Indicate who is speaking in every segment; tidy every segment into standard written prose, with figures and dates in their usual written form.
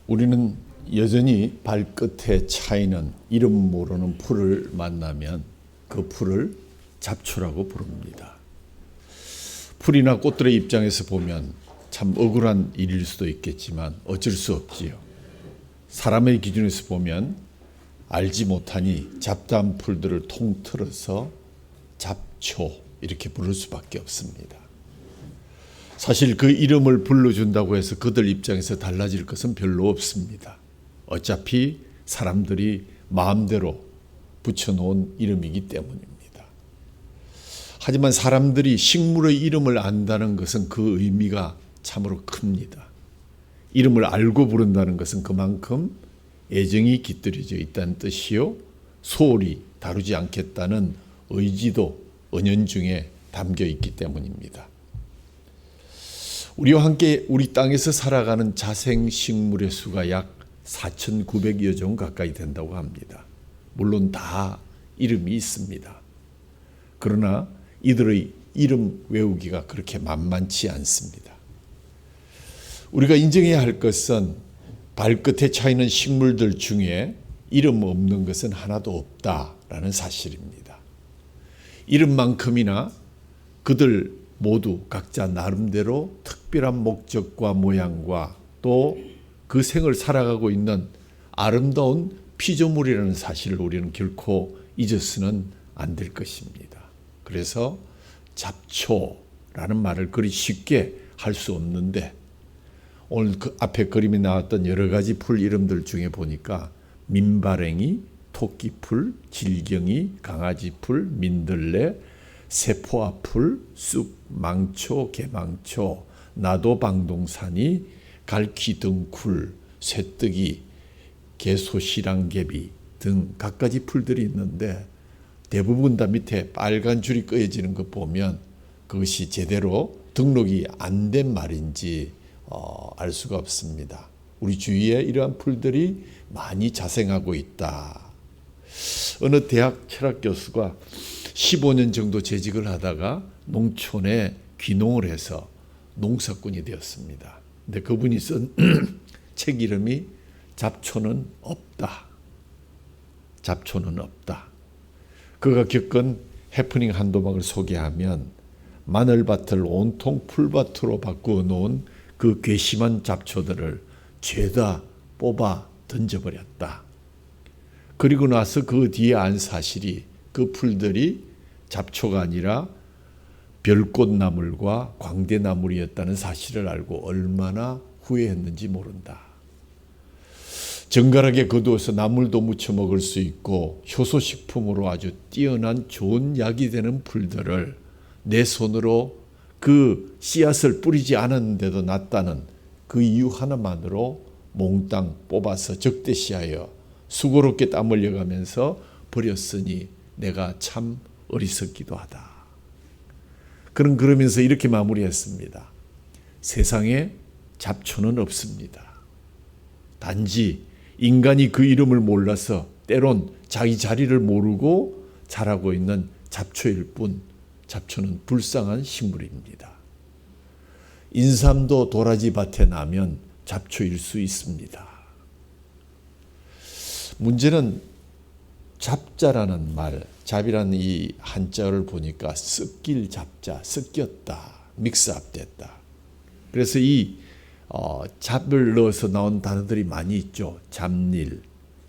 Speaker 1: 우리는 여전히 발끝에 차이는 이름 모르는 풀을 만나면 그 풀을 잡초라고 부릅니다. 풀이나 꽃들의 입장에서 보면 참 억울한 일일 수도 있겠지만 어쩔 수 없지요. 사람의 기준에서 보면 알지 못하니 잡다한 풀들을 통틀어서 잡초 이렇게 부를 수밖에 없습니다. 사실 그 이름을 불러준다고 해서 그들 입장에서 달라질 것은 별로 없습니다. 어차피 사람들이 마음대로 붙여놓은 이름이기 때문입니다. 하지만 사람들이 식물의 이름을 안다는 것은 그 의미가 참으로 큽니다. 이름을 알고 부른다는 것은 그만큼 애정이 깃들여져 있다는 뜻이요, 소홀히 다루지 않겠다는 의지도 은연중에 담겨 있기 때문입니다. 우리와 함께 우리 땅에서 살아가는 자생식물의 수가 약 4,900여 종 가까이 된다고 합니다. 물론 다 이름이 있습니다. 그러나 이들의 이름 외우기가 그렇게 만만치 않습니다. 우리가 인정해야 할 것은 발끝에 차이는 식물들 중에 이름 없는 것은 하나도 없다라는 사실입니다. 이름만큼이나 그들 모두 각자 나름대로 특별한 목적과 모양과 또 그 생을 살아가고 있는 아름다운 피조물이라는 사실을 우리는 결코 잊어서는 안 될 것입니다. 그래서 잡초라는 말을 그리 쉽게 할 수 없는데 오늘 그 앞에 그림에 나왔던 여러 가지 풀 이름들 중에 보니까 민바랭이, 토끼풀, 질경이, 강아지풀, 민들레, 세포아풀, 쑥, 망초, 개망초, 나도방동산이, 갈퀴등쿨, 쇠뜨기, 개소시랑개비 등 갖가지 풀들이 있는데 대부분 다 밑에 빨간 줄이 끄어지는 것 보면 그것이 제대로 등록이 안 된 말인지 알 수가 없습니다. 우리 주위에 이러한 풀들이 많이 자생하고 있다. 어느 대학 철학 교수가 15년 정도 재직을 하다가 농촌에 귀농을 해서 농사꾼이 되었습니다. 근데 그분이 쓴 책 이름이 잡초는 없다. 잡초는 없다. 그가 겪은 해프닝 한도막을 소개하면 마늘밭을 온통 풀밭으로 바꾸어 놓은 그 괘씸한 잡초들을 죄다 뽑아 던져버렸다. 그리고 나서 그 뒤에 안 사실이 그 풀들이 잡초가 아니라 별꽃나물과 광대나물이었다는 사실을 알고 얼마나 후회했는지 모른다. 정갈하게 거두어서 나물도 무쳐 먹을 수 있고 효소식품으로 아주 뛰어난 좋은 약이 되는 풀들을 내 손으로 그 씨앗을 뿌리지 않았는데도 낫다는 그 이유 하나만으로 몽땅 뽑아서 적대시하여 수고롭게 땀 흘려가면서 버렸으니 내가 참 어리석기도 하다. 그러면서 이렇게 마무리했습니다. 세상에 잡초는 없습니다. 단지 인간이 그 이름을 몰라서 때론 자기 자리를 모르고 자라고 있는 잡초일 뿐 잡초는 불쌍한 식물입니다. 인삼도 도라지 밭에 나면 잡초일 수 있습니다. 문제는 잡자라는 말, 잡이라는 이 한자를 보니까 섞일 잡자, 섞였다, 믹스업됐다. 그래서 이 잡을 넣어서 나온 단어들이 많이 있죠. 잡일,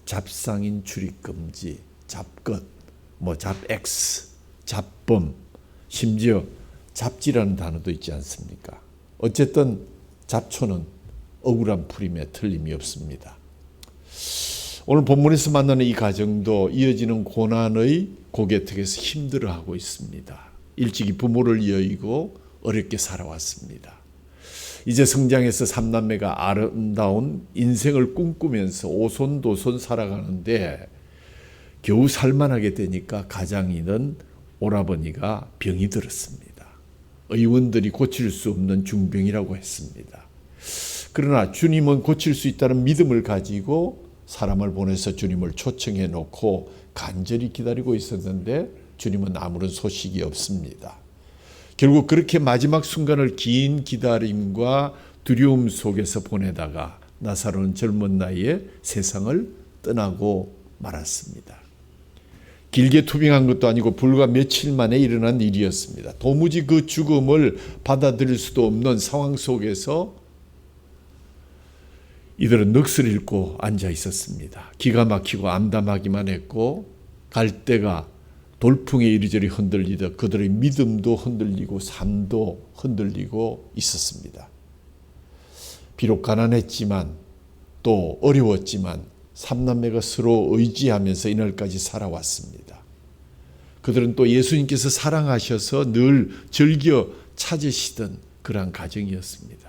Speaker 1: 잡상인 출입금지, 잡것, 잡X, 잡범, 심지어 잡지라는 단어도 있지 않습니까? 어쨌든 잡초는 억울한 풀임에 틀림이 없습니다. 오늘 본문에서 만나는 이 가정도 이어지는 고난의 고개턱에서 힘들어하고 있습니다. 일찍이 부모를 여의고 어렵게 살아왔습니다. 이제 성장해서 삼남매가 아름다운 인생을 꿈꾸면서 오손도손 살아가는데 겨우 살만하게 되니까 가장이던 오라버니가 병이 들었습니다. 의원들이 고칠 수 없는 중병이라고 했습니다. 그러나 주님은 고칠 수 있다는 믿음을 가지고 사람을 보내서 주님을 초청해 놓고 간절히 기다리고 있었는데 주님은 아무런 소식이 없습니다. 결국 그렇게 마지막 순간을 긴 기다림과 두려움 속에서 보내다가 나사로는 젊은 나이에 세상을 떠나고 말았습니다. 길게 투병한 것도 아니고 불과 며칠 만에 일어난 일이었습니다. 도무지 그 죽음을 받아들일 수도 없는 상황 속에서 이들은 넋을 잃고 앉아 있었습니다. 기가 막히고 암담하기만 했고 갈대가 돌풍에 이리저리 흔들리듯 그들의 믿음도 흔들리고 삶도 흔들리고 있었습니다. 비록 가난했지만 또 어려웠지만 삼남매가 서로 의지하면서 이날까지 살아왔습니다. 그들은 또 예수님께서 사랑하셔서 늘 즐겨 찾으시던 그러한 가정이었습니다.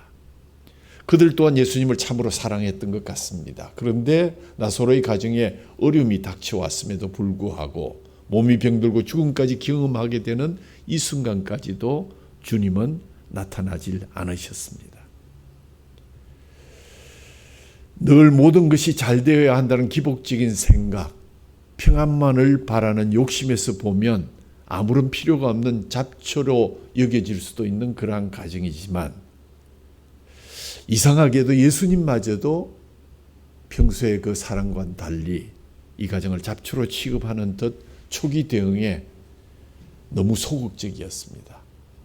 Speaker 1: 그들 또한 예수님을 참으로 사랑했던 것 같습니다. 그런데 나사로의 가정에 어려움이 닥쳐왔음에도 불구하고 몸이 병들고 죽음까지 경험하게 되는 이 순간까지도 주님은 나타나질 않으셨습니다. 늘 모든 것이 잘 되어야 한다는 기복적인 생각, 평안만을 바라는 욕심에서 보면 아무런 필요가 없는 잡초로 여겨질 수도 있는 그러한 가정이지만 이상하게도 예수님마저도 평소의 그 사랑과는 달리 이 가정을 잡초로 취급하는 듯 초기 대응에 너무 소극적이었습니다.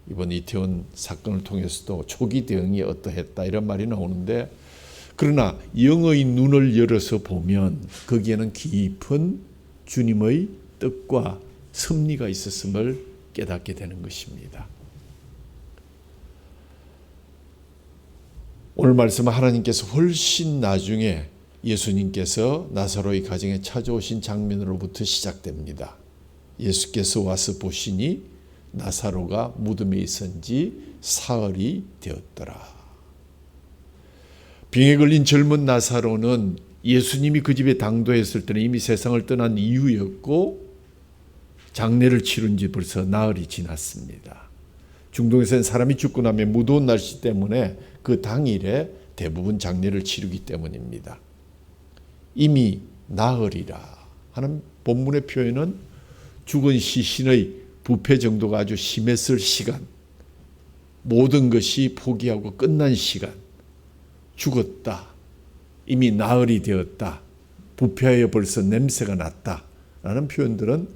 Speaker 1: 이번 이태원 사건을 통해서도 초기 대응이 어떠했다 이런 말이 나오는데 그러나 영의 눈을 열어서 보면 거기에는 깊은 주님의 뜻과 섭리가 있었음을 깨닫게 되는 것입니다. 오늘 말씀은 하나님께서 훨씬 나중에 예수님께서 나사로의 가정에 찾아오신 장면으로부터 시작됩니다. 예수께서 와서 보시니 나사로가 무덤에 있은 지 사흘이 되었더라. 병에 걸린 젊은 나사로는 예수님이 그 집에 당도했을 때는 이미 세상을 떠난 이후였고 장례를 치른 지 벌써 나흘이 지났습니다. 중동에서는 사람이 죽고 나면 무더운 날씨 때문에 그 당일에 대부분 장례를 치르기 때문입니다. 이미 나흘이라 하는 본문의 표현은 죽은 시신의 부패 정도가 아주 심했을 시간, 모든 것이 포기하고 끝난 시간, 죽었다, 이미 나흘이 되었다, 부패하여 벌써 냄새가 났다 라는 표현들은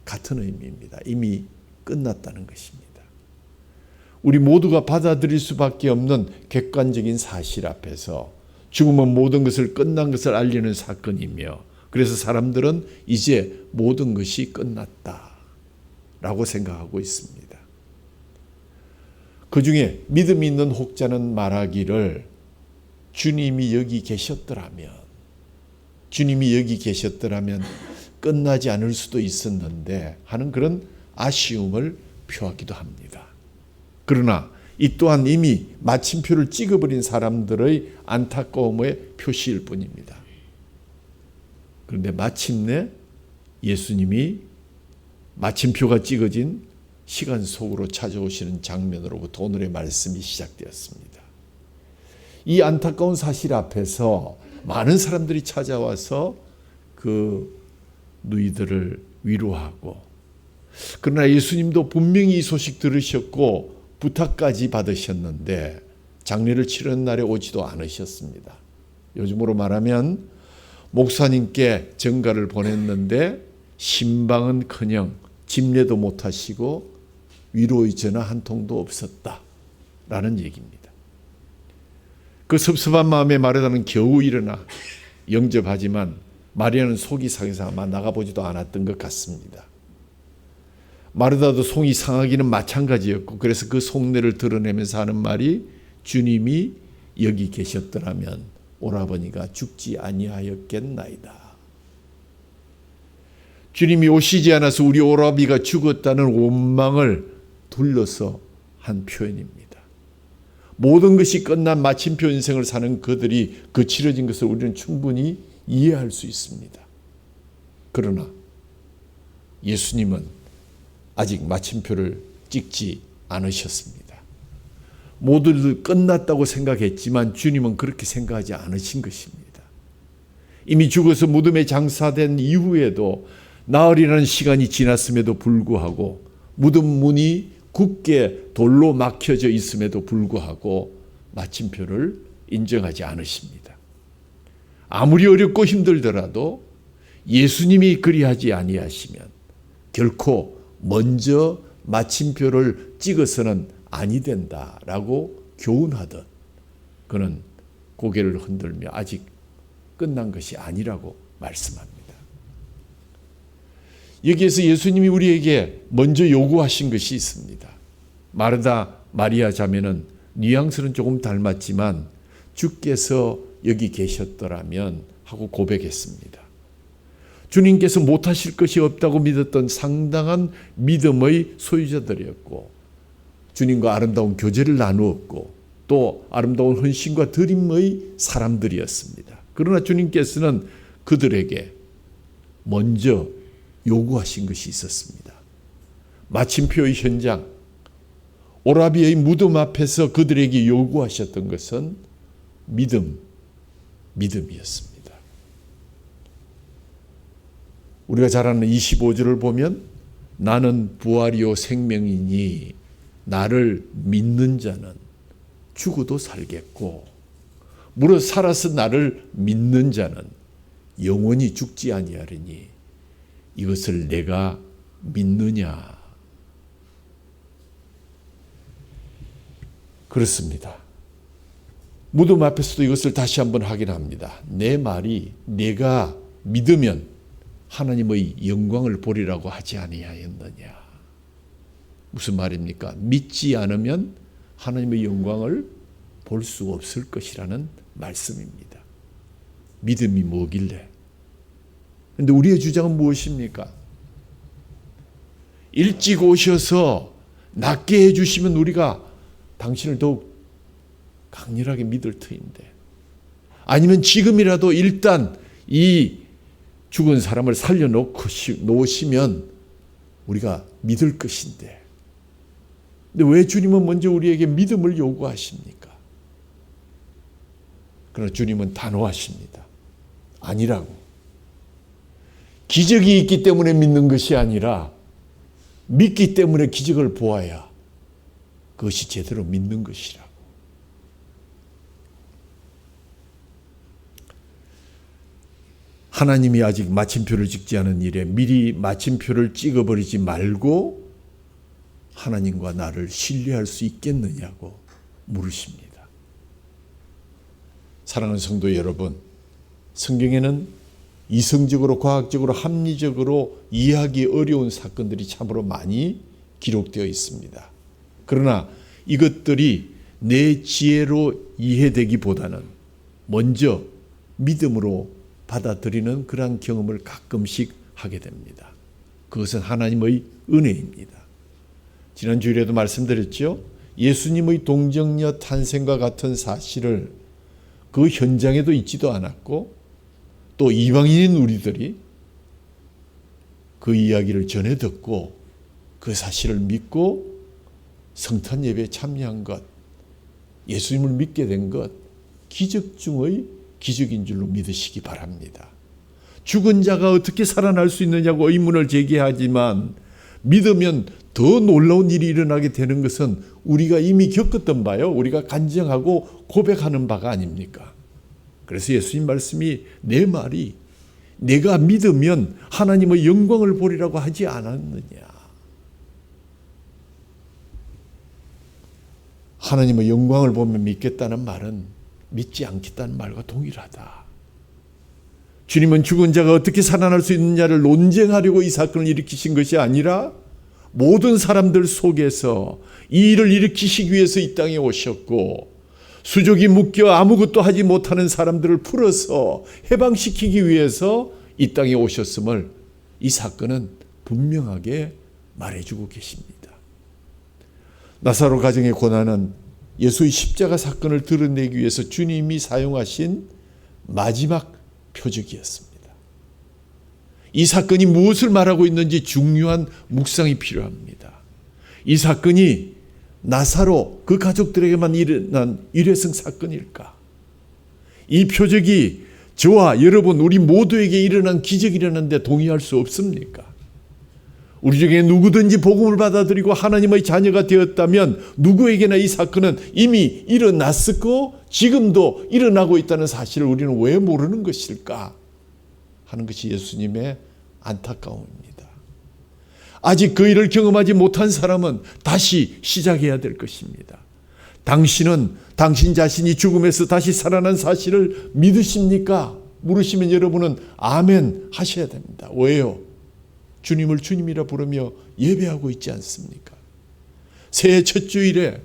Speaker 1: 같은 의미입니다. 이미 끝났다는 것입니다. 우리 모두가 받아들일 수밖에 없는 객관적인 사실 앞에서 죽음은 모든 것을 끝난 것을 알리는 사건이며 그래서 사람들은 이제 모든 것이 끝났다라고 생각하고 있습니다. 그 중에 믿음 있는 혹자는 말하기를 주님이 여기 계셨더라면 끝나지 않을 수도 있었는데 하는 그런 아쉬움을 표하기도 합니다. 그러나 이 또한 이미 마침표를 찍어버린 사람들의 안타까움의 표시일 뿐입니다. 그런데 마침내 예수님이 마침표가 찍어진 시간 속으로 찾아오시는 장면으로부터 오늘의 말씀이 시작되었습니다. 이 안타까운 사실 앞에서 많은 사람들이 찾아와서 그 누이들을 위로하고 그러나 예수님도 분명히 이 소식 들으셨고 부탁까지 받으셨는데 장례를 치르는 날에 오지도 않으셨습니다. 요즘으로 말하면 목사님께 전가를 보냈는데 신방은커녕 집례도 못하시고 위로의 전화 한 통도 없었다라는 얘기입니다. 그 섭섭한 마음에 마르다는 겨우 일어나 영접하지만 마리아는 속이 상해서 아마 나가보지도 않았던 것 같습니다. 마르다도 속이 상하기는 마찬가지였고 그래서 그 속내를 드러내면서 하는 말이 주님이 여기 계셨더라면 오라버니가 죽지 아니하였겠나이다. 주님이 오시지 않아서 우리 오라비가 죽었다는 원망을 둘러서 한 표현입니다. 모든 것이 끝난 마침표 인생을 사는 그들이 거칠어진 것을 우리는 충분히 이해할 수 있습니다. 그러나 예수님은 아직 마침표를 찍지 않으셨습니다. 모두들 끝났다고 생각했지만 주님은 그렇게 생각하지 않으신 것입니다. 이미 죽어서 무덤에 장사된 이후에도 나흘이라는 시간이 지났음에도 불구하고 무덤 문이 굳게 돌로 막혀져 있음에도 불구하고 마침표를 인정하지 않으십니다. 아무리 어렵고 힘들더라도 예수님이 그리하지 아니하시면 결코 먼저 마침표를 찍어서는 아니 된다라고 교훈하듯 그는 고개를 흔들며 아직 끝난 것이 아니라고 말씀합니다. 여기에서 예수님이 우리에게 먼저 요구하신 것이 있습니다. 마르다 마리아 자매는 뉘앙스는 조금 닮았지만 주께서 여기 계셨더라면 하고 고백했습니다. 주님께서 못하실 것이 없다고 믿었던 상당한 믿음의 소유자들이었고 주님과 아름다운 교제를 나누었고 또 아름다운 헌신과 드림의 사람들이었습니다. 그러나 주님께서는 그들에게 먼저 요구하신 것이 있었습니다. 마침표의 현장, 오라비의 무덤 앞에서 그들에게 요구하셨던 것은 믿음이었습니다. 우리가 잘 아는 25절을 보면 나는 부활이요 생명이니 나를 믿는 자는 죽어도 살겠고 무릇 살아서 나를 믿는 자는 영원히 죽지 아니하리니 이것을 내가 믿느냐. 그렇습니다. 무덤 앞에서도 이것을 다시 한번 확인합니다. 내 말이 내가 믿으면 하나님의 영광을 보리라고 하지 아니하였느냐. 무슨 말입니까? 믿지 않으면 하나님의 영광을 볼 수 없을 것이라는 말씀입니다. 믿음이 뭐길래? 그런데 우리의 주장은 무엇입니까? 일찍 오셔서 낫게 해주시면 우리가 당신을 더욱 강렬하게 믿을 터인데, 아니면 지금이라도 일단 이 죽은 사람을 살려놓으시면 우리가 믿을 것인데, 근데 왜 주님은 먼저 우리에게 믿음을 요구하십니까? 그러나 주님은 단호하십니다. 아니라고. 기적이 있기 때문에 믿는 것이 아니라 믿기 때문에 기적을 보아야 그것이 제대로 믿는 것이라고. 하나님이 아직 마침표를 찍지 않은 일에 미리 마침표를 찍어버리지 말고 하나님과 나를 신뢰할 수 있겠느냐고 물으십니다. 사랑하는 성도 여러분, 성경에는 이성적으로, 과학적으로, 합리적으로 이해하기 어려운 사건들이 참으로 많이 기록되어 있습니다. 그러나 이것들이 내 지혜로 이해되기보다는 먼저 믿음으로 받아들이는 그러한 경험을 가끔씩 하게 됩니다. 그것은 하나님의 은혜입니다. 지난 주일에도 말씀드렸죠. 예수님의 동정녀 탄생과 같은 사실을 그 현장에도 있지도 않았고 또 이방인인 우리들이 그 이야기를 전해 듣고 그 사실을 믿고 성탄 예배에 참여한 것, 예수님을 믿게 된 것, 기적 중의 기적인 줄로 믿으시기 바랍니다. 죽은 자가 어떻게 살아날 수 있느냐고 의문을 제기하지만 믿으면 더 놀라운 일이 일어나게 되는 것은 우리가 이미 겪었던 바요. 우리가 간증하고 고백하는 바가 아닙니까? 그래서 예수님 말씀이 내 말이 내가 믿으면 하나님의 영광을 보리라고 하지 않았느냐. 하나님의 영광을 보면 믿겠다는 말은 믿지 않겠다는 말과 동일하다. 주님은 죽은 자가 어떻게 살아날 수 있느냐를 논쟁하려고 이 사건을 일으키신 것이 아니라 모든 사람들 속에서 이 일을 일으키시기 위해서 이 땅에 오셨고 수족이 묶여 아무것도 하지 못하는 사람들을 풀어서 해방시키기 위해서 이 땅에 오셨음을 이 사건은 분명하게 말해주고 계십니다. 나사로 가정의 고난은 예수의 십자가 사건을 드러내기 위해서 주님이 사용하신 마지막 표적이었습니다. 이 사건이 무엇을 말하고 있는지 중요한 묵상이 필요합니다. 이 사건이 나사로 그 가족들에게만 일어난 일회성 사건일까? 이 표적이 저와 여러분 우리 모두에게 일어난 기적이라는데 동의할 수 없습니까? 우리 중에 누구든지 복음을 받아들이고 하나님의 자녀가 되었다면 누구에게나 이 사건은 이미 일어났었고 지금도 일어나고 있다는 사실을 우리는 왜 모르는 것일까 하는 것이 예수님의 안타까움입니다. 아직 그 일을 경험하지 못한 사람은 다시 시작해야 될 것입니다. 당신은 당신 자신이 죽음에서 다시 살아난 사실을 믿으십니까? 물으시면 여러분은 아멘 하셔야 됩니다. 왜요? 주님을 주님이라 부르며 예배하고 있지 않습니까? 새해 첫 주일에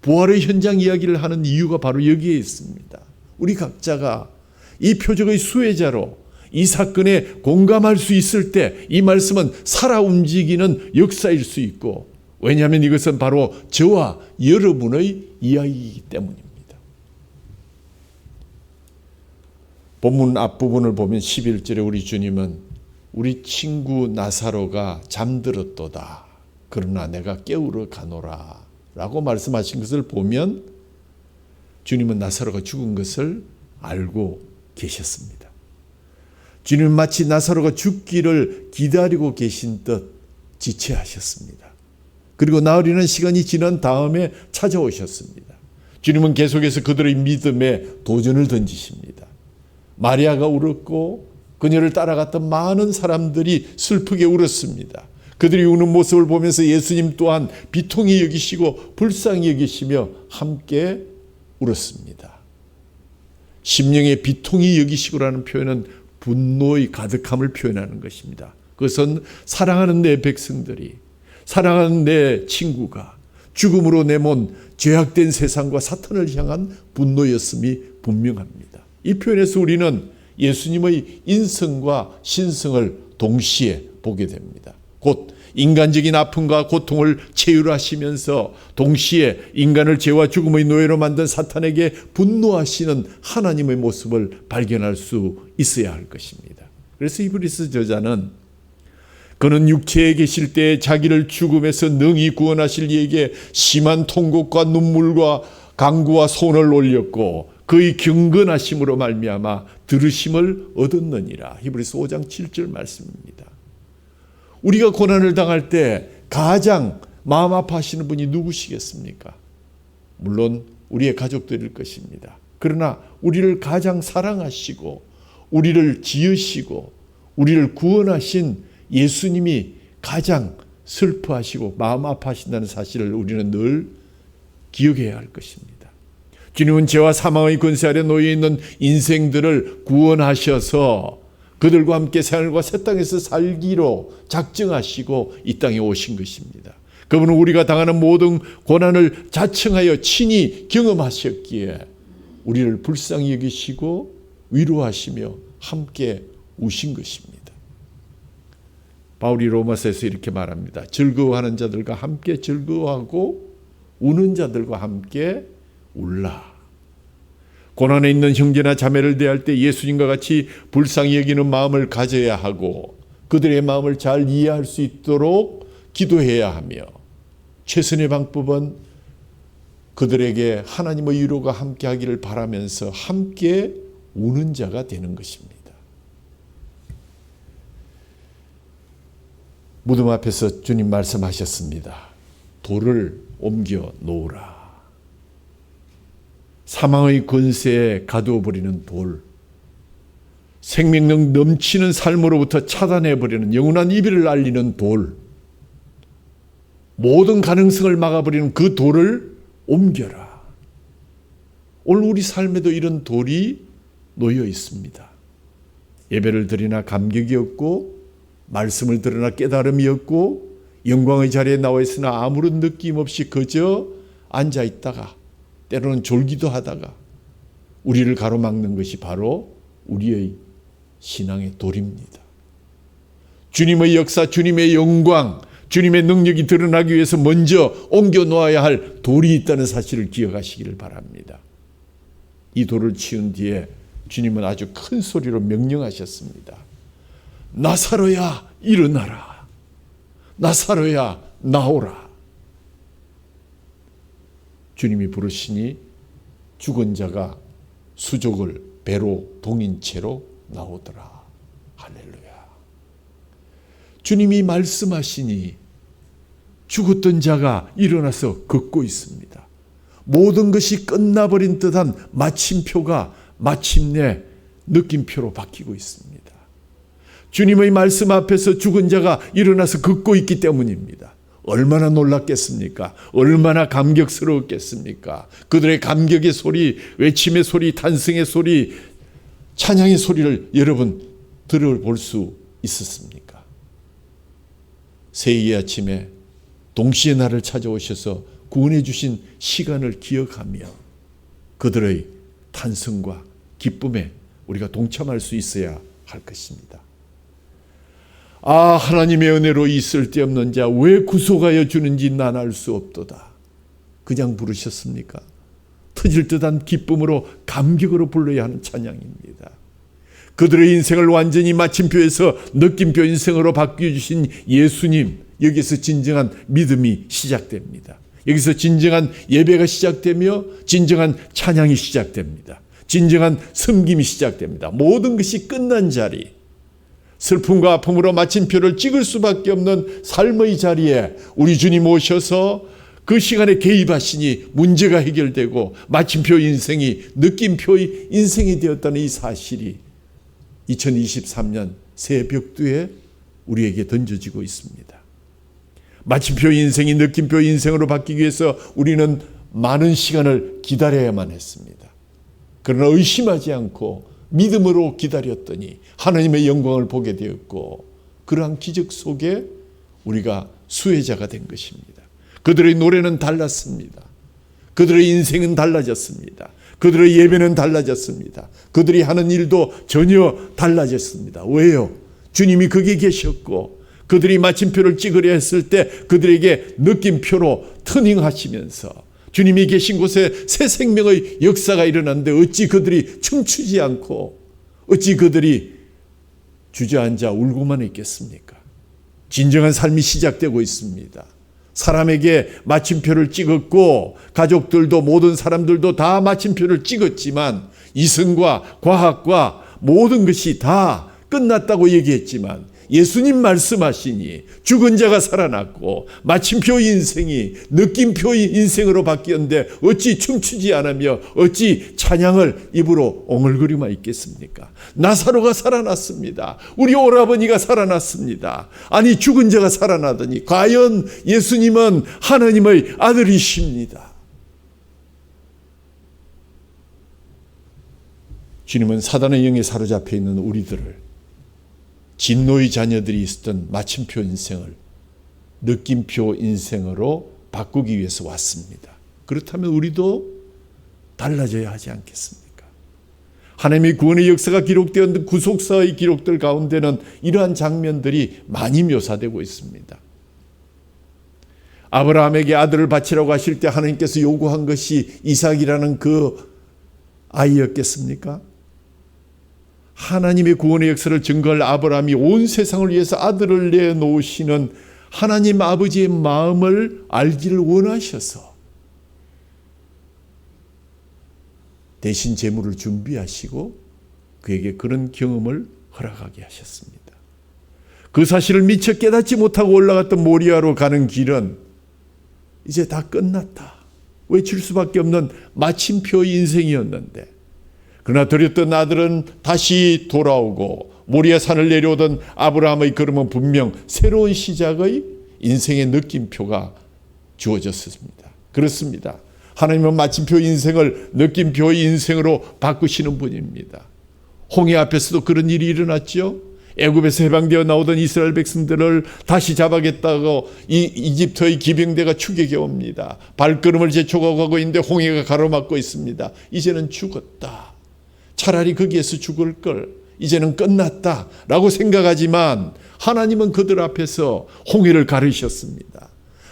Speaker 1: 부활의 현장 이야기를 하는 이유가 바로 여기에 있습니다. 우리 각자가 이 표적의 수혜자로 이 사건에 공감할 수 있을 때 이 말씀은 살아 움직이는 역사일 수 있고, 왜냐하면 이것은 바로 저와 여러분의 이야기이기 때문입니다. 본문 앞부분을 보면 11절에 우리 주님은 우리 친구 나사로가 잠들었도다. 그러나 내가 깨우러 가노라 라고 말씀하신 것을 보면 주님은 나사로가 죽은 것을 알고 계셨습니다. 주님은 마치 나사로가 죽기를 기다리고 계신 듯 지체하셨습니다. 그리고 나으리는 시간이 지난 다음에 찾아오셨습니다. 주님은 계속해서 그들의 믿음에 도전을 던지십니다. 마리아가 울었고 그녀를 따라갔던 많은 사람들이 슬프게 울었습니다. 그들이 우는 모습을 보면서 예수님 또한 비통히 여기시고 불쌍히 여기시며 함께 울었습니다. 심령의 비통히 여기시고라는 표현은 분노의 가득함을 표현하는 것입니다. 그것은 사랑하는 내 백성들이, 사랑하는 내 친구가 죽음으로 내몬 죄악된 세상과 사탄을 향한 분노였음이 분명합니다. 이 표현에서 우리는 예수님의 인성과 신성을 동시에 보게 됩니다. 곧 인간적인 아픔과 고통을 체휼하시면서 동시에 인간을 죄와 죽음의 노예로 만든 사탄에게 분노하시는 하나님의 모습을 발견할 수 있어야 할 것입니다. 그래서 히브리서 저자는 그는 육체에 계실 때 자기를 죽음에서 능히 구원하실 이에게 심한 통곡과 눈물과 간구와 손을 올렸고 그의 경건하심으로 말미암아 들으심을 얻었느니라. 히브리서 5장 7절 말씀입니다. 우리가 고난을 당할 때 가장 마음 아파하시는 분이 누구시겠습니까? 물론 우리의 가족들일 것입니다. 그러나 우리를 가장 사랑하시고 우리를 지으시고 우리를 구원하신 예수님이 가장 슬퍼하시고 마음 아파하신다는 사실을 우리는 늘 기억해야 할 것입니다. 주님은 죄와 사망의 권세 아래 놓여 있는 인생들을 구원하셔서 그들과 함께 생활과 새 땅에서 살기로 작정하시고 이 땅에 오신 것입니다. 그분은 우리가 당하는 모든 고난을 자청하여 친히 경험하셨기에 우리를 불쌍히 여기시고 위로하시며 함께 우신 것입니다. 바울이 로마서에서 이렇게 말합니다. 즐거워하는 자들과 함께 즐거워하고 우는 자들과 함께 울라. 고난에 있는 형제나 자매를 대할 때 예수님과 같이 불쌍히 여기는 마음을 가져야 하고 그들의 마음을 잘 이해할 수 있도록 기도해야 하며 최선의 방법은 그들에게 하나님의 위로가 함께 하기를 바라면서 함께 우는 자가 되는 것입니다. 무덤 앞에서 주님 말씀하셨습니다. 돌을 옮겨 놓으라. 사망의 권세에 가두어 버리는 돌, 생명력 넘치는 삶으로부터 차단해버리는 영원한 이별을 알리는 돌, 모든 가능성을 막아버리는 그 돌을 옮겨라. 오늘 우리 삶에도 이런 돌이 놓여 있습니다. 예배를 드리나 감격이 없고 말씀을 들으나 깨달음이 없고 영광의 자리에 나와 있으나 아무런 느낌 없이 그저 앉아 있다가 때로는 졸기도 하다가 우리를 가로막는 것이 바로 우리의 신앙의 돌입니다. 주님의 역사, 주님의 영광, 주님의 능력이 드러나기 위해서 먼저 옮겨 놓아야 할 돌이 있다는 사실을 기억하시기를 바랍니다. 이 돌을 치운 뒤에 주님은 아주 큰 소리로 명령하셨습니다. 나사로야 일어나라. 나사로야 나오라. 주님이 부르시니 죽은 자가 수족을 배로 동인 채로 나오더라. 할렐루야. 주님이 말씀하시니 죽었던 자가 일어나서 걷고 있습니다. 모든 것이 끝나버린 듯한 마침표가 마침내 느낌표로 바뀌고 있습니다. 주님의 말씀 앞에서 죽은 자가 일어나서 걷고 있기 때문입니다. 얼마나 놀랐겠습니까? 얼마나 감격스러웠겠습니까? 그들의 감격의 소리, 외침의 소리, 탄성의 소리, 찬양의 소리를 여러분 들어볼 수 있었습니까? 새해의 아침에 동시에 나를 찾아오셔서 구원해 주신 시간을 기억하며 그들의 탄성과 기쁨에 우리가 동참할 수 있어야 할 것입니다. 아, 하나님의 은혜로 이 쓸데없는 자 왜 구속하여 주는지 난 알 수 없도다. 그냥 부르셨습니까? 터질 듯한 기쁨으로 감격으로 불러야 하는 찬양입니다. 그들의 인생을 완전히 마침표에서 느낌표 인생으로 바뀌어주신 예수님, 여기서 진정한 믿음이 시작됩니다. 여기서 진정한 예배가 시작되며 진정한 찬양이 시작됩니다. 진정한 섬김이 시작됩니다. 모든 것이 끝난 자리, 슬픔과 아픔으로 마침표를 찍을 수밖에 없는 삶의 자리에 우리 주님 오셔서 그 시간에 개입하시니 문제가 해결되고 마침표 인생이 느낌표의 인생이 되었다는 이 사실이 2023년 새 벽두에 우리에게 던져지고 있습니다. 마침표 인생이 느낌표 인생으로 바뀌기 위해서 우리는 많은 시간을 기다려야만 했습니다. 그러나 의심하지 않고 믿음으로 기다렸더니 하나님의 영광을 보게 되었고 그러한 기적 속에 우리가 수혜자가 된 것입니다. 그들의 노래는 달랐습니다. 그들의 인생은 달라졌습니다. 그들의 예배는 달라졌습니다. 그들이 하는 일도 전혀 달라졌습니다. 왜요? 주님이 거기에 계셨고 그들이 마침표를 찍으려 했을 때 그들에게 느낌표로 터닝하시면서 주님이 계신 곳에 새 생명의 역사가 일어났는데 어찌 그들이 춤추지 않고 어찌 그들이 주저앉아 울고만 있겠습니까? 진정한 삶이 시작되고 있습니다. 사람에게 마침표를 찍었고 가족들도 모든 사람들도 다 마침표를 찍었지만 이성과 과학과 모든 것이 다 끝났다고 얘기했지만 예수님 말씀하시니 죽은 자가 살아났고 마침표 인생이 느낌표 인생으로 바뀌었는데 어찌 춤추지 않으며 어찌 찬양을 입으로 옹을거리만 있겠습니까? 나사로가 살아났습니다. 우리 오라버니가 살아났습니다. 아니 죽은 자가 살아나더니 과연 예수님은 하나님의 아들이십니다. 주님은 사단의 영에 사로잡혀 있는 우리들을 진노의 자녀들이 있었던 마침표 인생을 느낌표 인생으로 바꾸기 위해서 왔습니다. 그렇다면 우리도 달라져야 하지 않겠습니까? 하나님의 구원의 역사가 기록되었던 구속사의 기록들 가운데는 이러한 장면들이 많이 묘사되고 있습니다. 아브라함에게 아들을 바치라고 하실 때 하나님께서 요구한 것이 이삭이라는 그 아이였겠습니까? 하나님의 구원의 역사를 증거할 아브라함이 온 세상을 위해서 아들을 내놓으시는 하나님 아버지의 마음을 알기를 원하셔서 대신 제물을 준비하시고 그에게 그런 경험을 허락하게 하셨습니다. 그 사실을 미처 깨닫지 못하고 올라갔던 모리아로 가는 길은 이제 다 끝났다. 외칠 수밖에 없는 마침표의 인생이었는데 그러나 드렸던 아들은 다시 돌아오고 모리아 산을 내려오던 아브라함의 걸음은 분명 새로운 시작의 인생의 느낌표가 주어졌습니다. 그렇습니다. 하나님은 마침표 인생을 느낌표의 인생으로 바꾸시는 분입니다. 홍해 앞에서도 그런 일이 일어났죠. 애굽에서 해방되어 나오던 이스라엘 백성들을 다시 잡아겠다고 이집트의 기병대가 추격해 옵니다. 발걸음을 재촉하고 있는데 홍해가 가로막고 있습니다. 이제는 죽었다. 차라리 거기에서 죽을 걸. 이제는 끝났다 라고 생각하지만 하나님은 그들 앞에서 홍해를 가르셨습니다.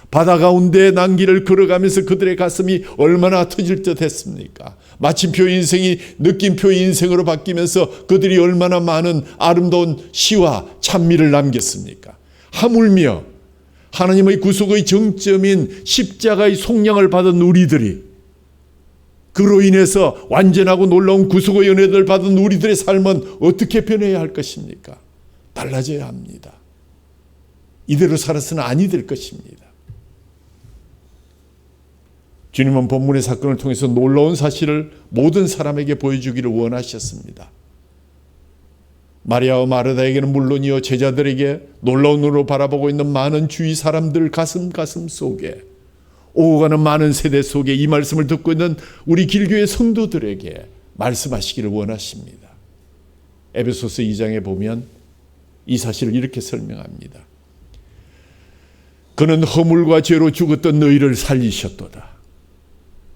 Speaker 1: 바다 가운데 난길을 걸어가면서 그들의 가슴이 얼마나 터질 듯 했습니까? 마침표 인생이 느낌표 인생으로 바뀌면서 그들이 얼마나 많은 아름다운 시와 찬미를 남겼습니까? 하물며 하나님의 구속의 정점인 십자가의 속량을 받은 우리들이 그로 인해서 완전하고 놀라운 구속의 은혜를 받은 우리들의 삶은 어떻게 변해야 할 것입니까? 달라져야 합니다. 이대로 살아서는 아니 될 것입니다. 주님은 본문의 사건을 통해서 놀라운 사실을 모든 사람에게 보여주기를 원하셨습니다. 마리아와 마르다에게는 물론이요, 제자들에게 놀라운 눈으로 바라보고 있는 많은 주위 사람들 가슴 속에, 오고 가는 많은 세대 속에 이 말씀을 듣고 있는 우리 길교회 성도들에게 말씀하시기를 원하십니다. 에베소서 2장에 보면 이 사실을 이렇게 설명합니다. 그는 허물과 죄로 죽었던 너희를 살리셨도다.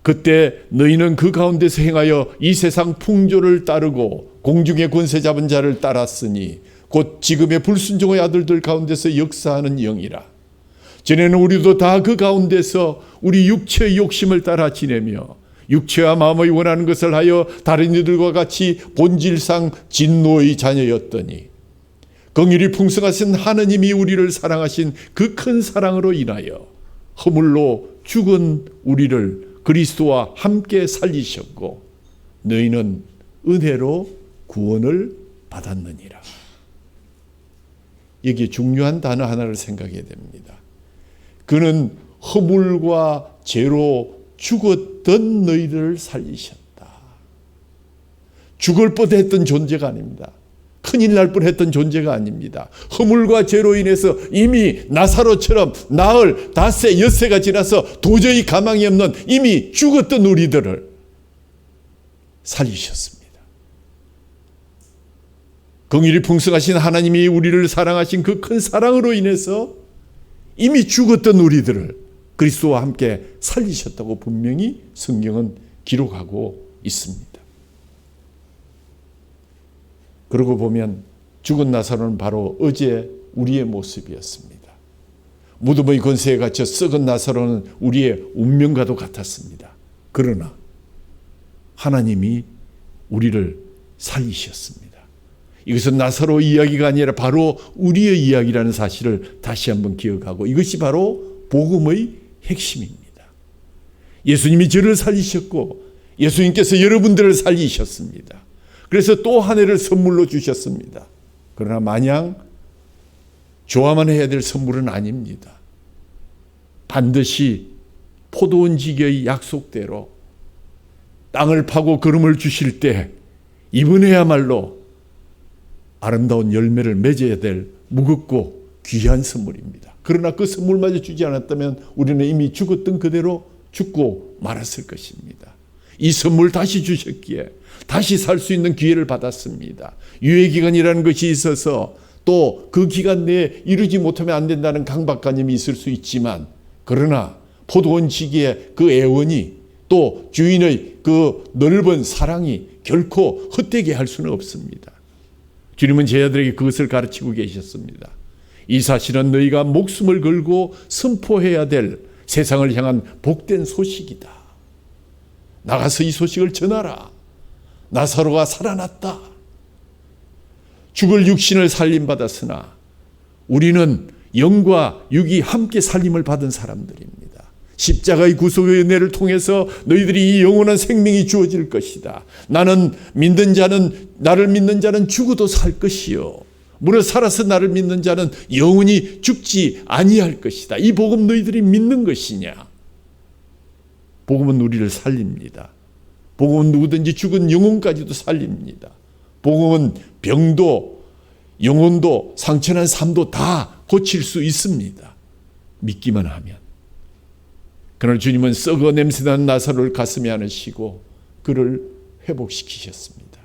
Speaker 1: 그때 너희는 그 가운데서 행하여 이 세상 풍조를 따르고 공중의 권세 잡은 자를 따랐으니 곧 지금의 불순종의 아들들 가운데서 역사하는 영이라. 전에는 우리도 다 그 가운데서 우리 육체의 욕심을 따라 지내며 육체와 마음의 원하는 것을 하여 다른 이들과 같이 본질상 진노의 자녀였더니 긍휼이 풍성하신 하느님이 우리를 사랑하신 그 큰 사랑으로 인하여 허물로 죽은 우리를 그리스도와 함께 살리셨고 너희는 은혜로 구원을 받았느니라. 여기에 중요한 단어 하나를 생각해야 됩니다. 그는 허물과 죄로 죽었던 너희를 살리셨다. 죽을 뻔했던 존재가 아닙니다. 큰일 날 뻔했던 존재가 아닙니다. 허물과 죄로 인해서 이미 나사로처럼 나흘, 닷새, 엿새가 지나서 도저히 가망이 없는 이미 죽었던 우리들을 살리셨습니다. 긍휼이 풍성하신 하나님이 우리를 사랑하신 그 큰 사랑으로 인해서 이미 죽었던 우리들을 그리스도와 함께 살리셨다고 분명히 성경은 기록하고 있습니다. 그러고 보면 죽은 나사로는 바로 어제 우리의 모습이었습니다. 무덤의 권세에 갇혀 썩은 나사로는 우리의 운명과도 같았습니다. 그러나 하나님이 우리를 살리셨습니다. 이것은 나사로 이야기가 아니라 바로 우리의 이야기라는 사실을 다시 한번 기억하고 이것이 바로 복음의 핵심입니다. 예수님이 저를 살리셨고 예수님께서 여러분들을 살리셨습니다. 그래서 또 한 해를 선물로 주셨습니다. 그러나 마냥 좋아만 해야 될 선물은 아닙니다. 반드시 포도원지기의 약속대로 땅을 파고 걸음을 주실 때 이번에야말로 아름다운 열매를 맺어야 될 무겁고 귀한 선물입니다. 그러나 그 선물마저 주지 않았다면 우리는 이미 죽었던 그대로 죽고 말았을 것입니다. 이 선물 다시 주셨기에 다시 살 수 있는 기회를 받았습니다. 유예기간이라는 것이 있어서 또 그 기간 내에 이루지 못하면 안 된다는 강박관념이 있을 수 있지만 그러나 포도원 지기의 그 애원이 또 주인의 그 넓은 사랑이 결코 헛되게 할 수는 없습니다. 주님은 제자들에게 그것을 가르치고 계셨습니다. 이 사실은 너희가 목숨을 걸고 선포해야 될 세상을 향한 복된 소식이다. 나가서 이 소식을 전하라. 나사로가 살아났다. 죽을 육신을 살림받았으나 우리는 영과 육이 함께 살림을 받은 사람들입니다. 십자가의 구속의 은혜를 통해서 너희들이 이 영원한 생명이 주어질 것이다. 나를 믿는 자는 죽어도 살 것이요. 무릇 살아서 나를 믿는 자는 영원히 죽지 아니할 것이다. 이 복음 너희들이 믿는 것이냐? 복음은 우리를 살립니다. 복음은 누구든지 죽은 영혼까지도 살립니다. 복음은 병도 영혼도 상처난 삶도 다 고칠 수 있습니다. 믿기만 하면. 그러나 주님은 썩어 냄새나는 나사로를 가슴에 안으시고 그를 회복시키셨습니다.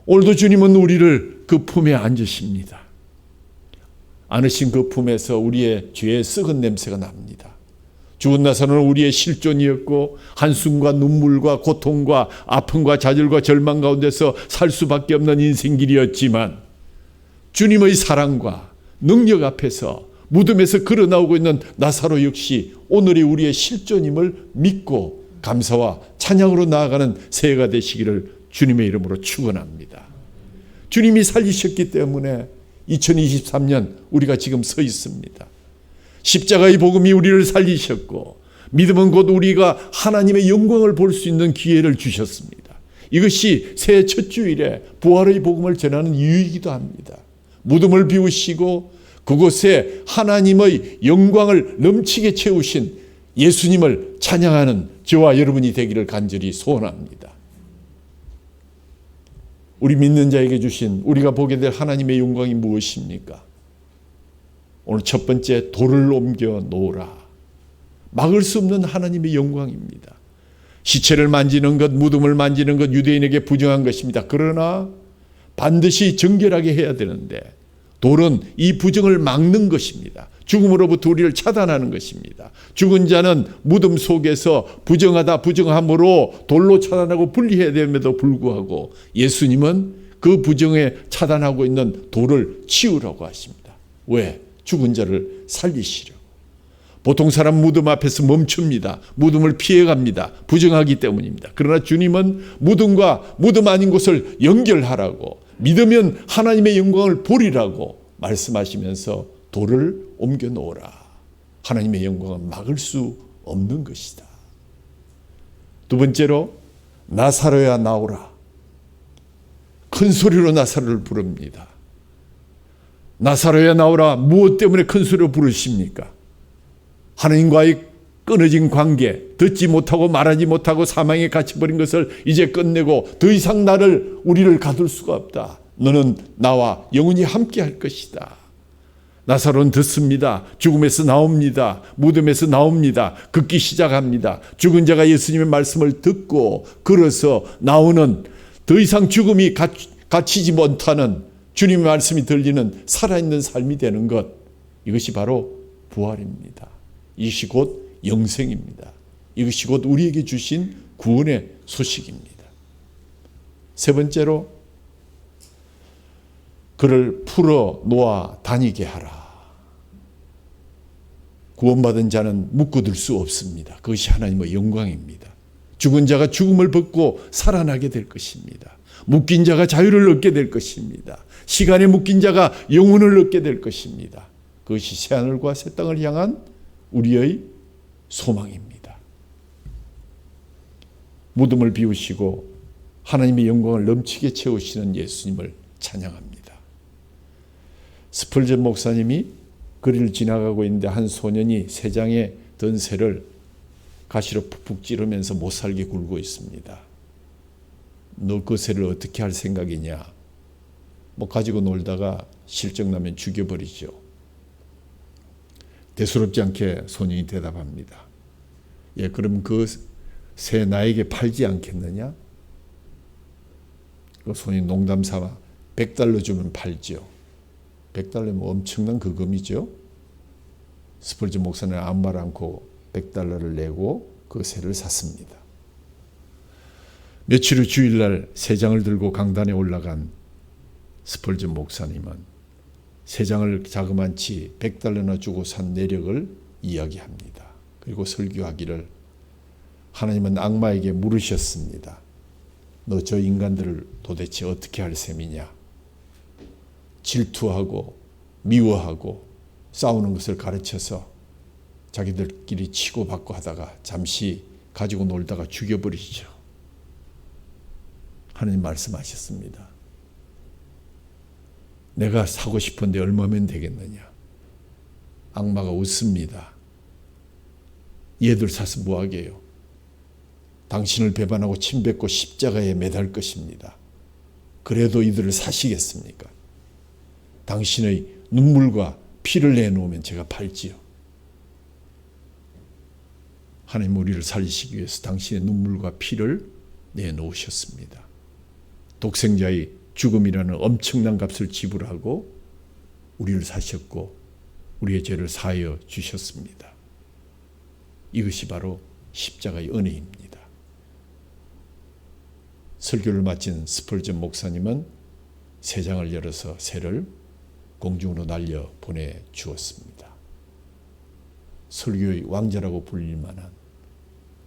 Speaker 1: 오늘도 주님은 우리를 그 품에 안으십니다. 안으신 그 품에서 우리의 죄의 썩은 냄새가 납니다. 죽은 나사로는 우리의 실존이었고 한숨과 눈물과 고통과 아픔과 좌절과 절망 가운데서 살 수밖에 없는 인생길이었지만 주님의 사랑과 능력 앞에서 무덤에서 걸어나오고 있는 나사로 역시 오늘이 우리의 실존임을 믿고 감사와 찬양으로 나아가는 새해가 되시기를 주님의 이름으로 축원합니다. 주님이 살리셨기 때문에 2023년 우리가 지금 서 있습니다. 십자가의 복음이 우리를 살리셨고 믿음은 곧 우리가 하나님의 영광을 볼 수 있는 기회를 주셨습니다. 이것이 새해 첫 주일에 부활의 복음을 전하는 이유이기도 합니다. 무덤을 비우시고 그곳에 하나님의 영광을 넘치게 채우신 예수님을 찬양하는 저와 여러분이 되기를 간절히 소원합니다. 우리 믿는 자에게 주신 우리가 보게 될 하나님의 영광이 무엇입니까? 오늘 첫 번째, 돌을 옮겨 놓으라. 막을 수 없는 하나님의 영광입니다. 시체를 만지는 것, 무덤을 만지는 것 유대인에게 부정한 것입니다. 그러나 반드시 정결하게 해야 되는데 돌은 이 부정을 막는 것입니다. 죽음으로부터 우리를 차단하는 것입니다. 죽은 자는 무덤 속에서 부정함으로 돌로 차단하고 분리해야 됨에도 불구하고 예수님은 그 부정에 차단하고 있는 돌을 치우라고 하십니다. 왜? 죽은 자를 살리시려고. 보통 사람 무덤 앞에서 멈춥니다. 무덤을 피해갑니다. 부정하기 때문입니다. 그러나 주님은 무덤과 무덤 아닌 곳을 연결하라고, 믿으면 하나님의 영광을 보리라고 말씀하시면서 돌을 옮겨 놓으라. 하나님의 영광은 막을 수 없는 것이다. 두 번째로, 나사로야 나오라. 큰 소리로 나사로를 부릅니다. 나사로야 나오라. 무엇 때문에 큰 소리로 부르십니까? 하나님과의 끊어진 관계, 듣지 못하고 말하지 못하고 사망에 갇혀버린 것을 이제 끝내고 더 이상 우리를 가둘 수가 없다. 너는 나와 영원히 함께 할 것이다. 나사로는 듣습니다. 죽음에서 나옵니다. 무덤에서 나옵니다. 걷기 시작합니다. 죽은 자가 예수님의 말씀을 듣고 걸어서 나오는, 더 이상 죽음이 갇히지 못하는 주님의 말씀이 들리는 살아있는 삶이 되는 것, 이것이 바로 부활입니다. 이것이 곧 영생입니다. 이것이 곧 우리에게 주신 구원의 소식입니다. 세 번째로, 그를 풀어 놓아 다니게 하라. 구원받은 자는 묶어둘 수 없습니다. 그것이 하나님의 영광입니다. 죽은 자가 죽음을 벗고 살아나게 될 것입니다. 묶인 자가 자유를 얻게 될 것입니다. 시간에 묶인 자가 영혼을 얻게 될 것입니다. 그것이 새하늘과 새 땅을 향한 우리의 소망입니다. 무덤을 비우시고 하나님의 영광을 넘치게 채우시는 예수님을 찬양합니다. 스펄전 목사님이 거리를 지나가고 있는데 한 소년이 새 장에 든 새를 가시로 푹푹 찌르면서 못살게 굴고 있습니다. 너 그 새를 어떻게 할 생각이냐? 가지고 놀다가 실정나면 죽여버리죠. 대수롭지 않게 소년이 대답합니다. 예, 그럼 그 새 나에게 팔지 않겠느냐? 그 소년이 농담 삼아 $100 주면 팔죠. $100면 엄청난 거금이죠. 스펄전 목사는 아무 말 않고 $100를 내고 그 새를 샀습니다. 며칠 후 주일날 새 장을 들고 강단에 올라간 스펄전 목사님은 새 장을 자그만치 $100나 주고 산 내력을 이야기합니다. 그리고 설교하기를, 하나님은 악마에게 물으셨습니다. 너 저 인간들을 도대체 어떻게 할 셈이냐? 질투하고 미워하고 싸우는 것을 가르쳐서 자기들끼리 치고받고 하다가 잠시 가지고 놀다가 죽여버리죠. 하나님 말씀하셨습니다. 내가 사고 싶은데 얼마면 되겠느냐? 악마가 웃습니다. 얘들 사서 뭐하게요? 당신을 배반하고 침뱉고 십자가에 매달 것입니다. 그래도 이들을 사시겠습니까? 당신의 눈물과 피를 내놓으면 제가 팔지요. 하나님 우리를 살리시기 위해서 당신의 눈물과 피를 내놓으셨습니다. 독생자의 죽음이라는 엄청난 값을 지불하고 우리를 사셨고 우리의 죄를 사하여 주셨습니다. 이것이 바로 십자가의 은혜입니다. 설교를 마친 스펄전 목사님은 새 장을 열어서 새를 공중으로 날려 보내주었습니다. 설교의 왕자라고 불릴 만한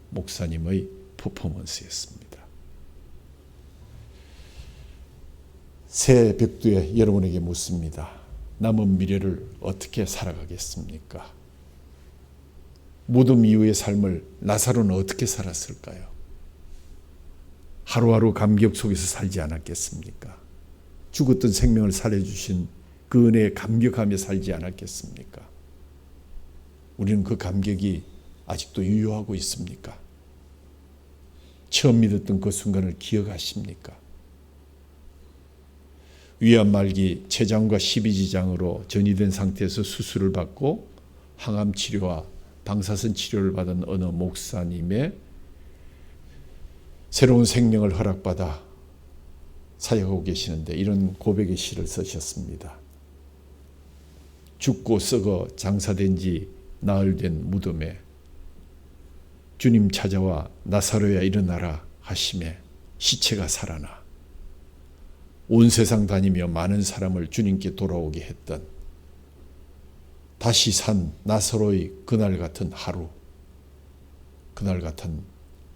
Speaker 1: 목사님의 퍼포먼스였습니다. 새 벽두에 여러분에게 묻습니다. 남은 미래를 어떻게 살아가겠습니까? 무덤 이후의 삶을 나사로는 어떻게 살았을까요? 하루하루 감격 속에서 살지 않았겠습니까? 죽었던 생명을 살려주신 그 은혜에 감격하며 살지 않았겠습니까? 우리는 그 감격이 아직도 유효하고 있습니까? 처음 믿었던 그 순간을 기억하십니까? 위암 말기 췌장과 십이지장으로 전이된 상태에서 수술을 받고 항암 치료와 방사선 치료를 받은 어느 목사님의 새로운 생명을 허락받아 사역하고 계시는데 이런 고백의 시를 쓰셨습니다. 죽고 썩어 장사된 지 나흘 된 무덤에 주님 찾아와 나사로야 일어나라 하시매 시체가 살아나 온 세상 다니며 많은 사람을 주님께 돌아오게 했던 다시 산 나사로의 그날 같은 하루, 그날 같은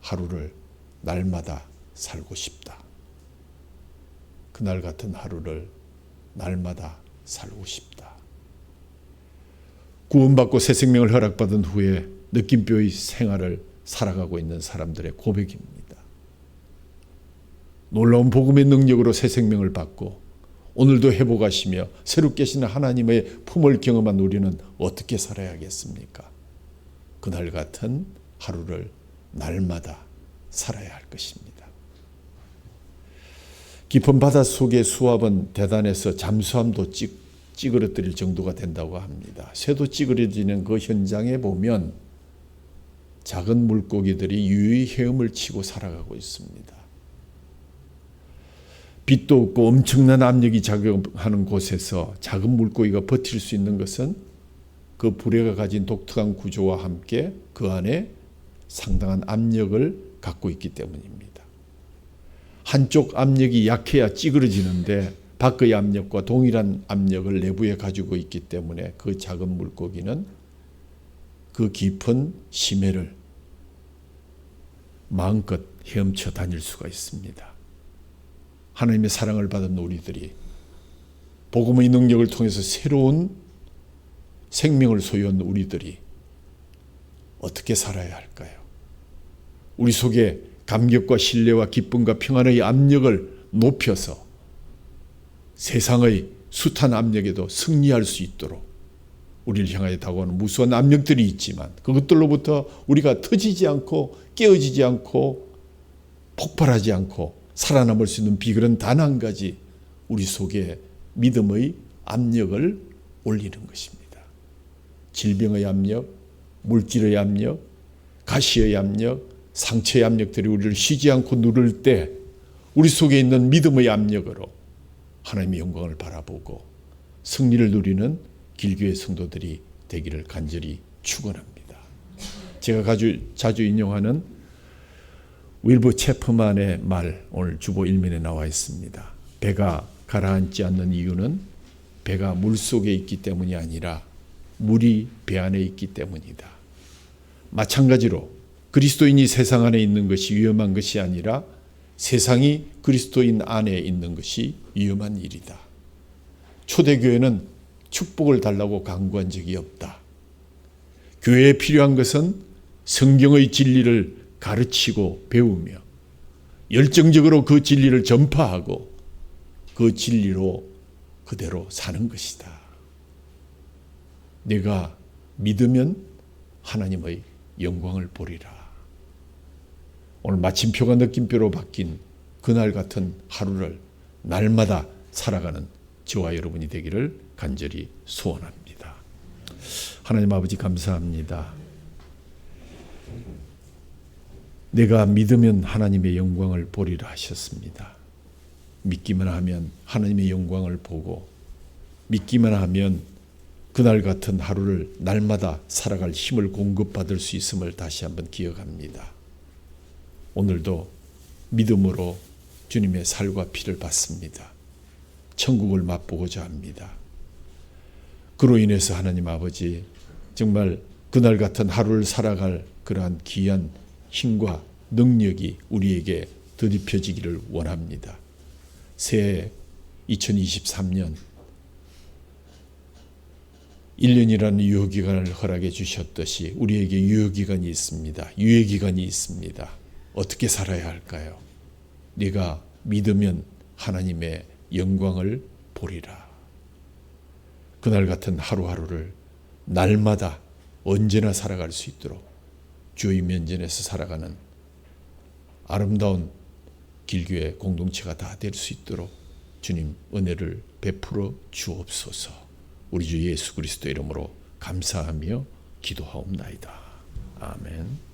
Speaker 1: 하루를 날마다 살고 싶다. 그날 같은 하루를 날마다 살고 싶다. 구원받고 새 생명을 허락받은 후에 느낌표의 생활을 살아가고 있는 사람들의 고백입니다. 놀라운 복음의 능력으로 새 생명을 받고 오늘도 회복하시며 새롭게 하시는 하나님의 품을 경험한 우리는 어떻게 살아야겠습니까? 그날 같은 하루를 날마다 살아야 할 것입니다. 깊은 바다 속의 수압은 대단해서 잠수함도 찌그러뜨릴 정도가 된다고 합니다. 쇠도 찌그러지는 그 현장에 보면 작은 물고기들이 유유히 헤엄을 치고 살아가고 있습니다. 빛도 없고 엄청난 압력이 작용하는 곳에서 작은 물고기가 버틸 수 있는 것은 그 불에가 가진 독특한 구조와 함께 그 안에 상당한 압력을 갖고 있기 때문입니다. 한쪽 압력이 약해야 찌그러지는데 밖의 압력과 동일한 압력을 내부에 가지고 있기 때문에 그 작은 물고기는 그 깊은 심해를 마음껏 헤엄쳐 다닐 수가 있습니다. 하나님의 사랑을 받은 우리들이 복음의 능력을 통해서 새로운 생명을 소유한 우리들이 어떻게 살아야 할까요? 우리 속에 감격과 신뢰와 기쁨과 평안의 압력을 높여서 세상의 숱한 압력에도 승리할 수 있도록 우리를 향하여 다가오는 무수한 압력들이 있지만 그것들로부터 우리가 터지지 않고 깨어지지 않고 폭발하지 않고 살아남을 수 있는 비결은 단 한 가지, 우리 속에 믿음의 압력을 올리는 것입니다. 질병의 압력, 물질의 압력, 가시의 압력, 상처의 압력들이 우리를 쉬지 않고 누를 때 우리 속에 있는 믿음의 압력으로 하나님의 영광을 바라보고 승리를 누리는 길교회 성도들이 되기를 간절히 축원합니다. 제가 자주 인용하는 윌버 체프만의 말, 오늘 주보 1면에 나와 있습니다. 배가 가라앉지 않는 이유는 배가 물속에 있기 때문이 아니라 물이 배 안에 있기 때문이다. 마찬가지로 그리스도인이 세상 안에 있는 것이 위험한 것이 아니라 세상이 그리스도인 안에 있는 것이 위험한 일이다. 초대교회는 축복을 달라고 강구한 적이 없다. 교회에 필요한 것은 성경의 진리를 가르치고 배우며 열정적으로 그 진리를 전파하고 그 진리로 그대로 사는 것이다. 내가 믿으면 하나님의 영광을 보리라. 오늘 마침표가 느낌표로 바뀐 그날 같은 하루를 날마다 살아가는 저와 여러분이 되기를 간절히 소원합니다. 하나님 아버지 감사합니다. 내가 믿으면 하나님의 영광을 보리라 하셨습니다. 믿기만 하면 하나님의 영광을 보고 믿기만 하면 그날 같은 하루를 날마다 살아갈 힘을 공급받을 수 있음을 다시 한번 기억합니다. 오늘도 믿음으로 주님의 살과 피를 받습니다. 천국을 맛보고자 합니다. 그로 인해서 하나님 아버지 정말 그날 같은 하루를 살아갈 그러한 귀한 힘과 능력이 우리에게 더입혀지기를 원합니다. 새해 2023년 1년이라는 유효기간을 허락해 주셨듯이 우리에게 유효기간이 있습니다. 유예기간이 있습니다. 어떻게 살아야 할까요? 네가 믿으면 하나님의 영광을 보리라. 그날 같은 하루하루를 날마다 언제나 살아갈 수 있도록 주의 면전에서 살아가는 아름다운 길교회 공동체가 다 될 수 있도록 주님 은혜를 베풀어 주옵소서. 우리 주 예수 그리스도 이름으로 감사하며 기도하옵나이다. 아멘.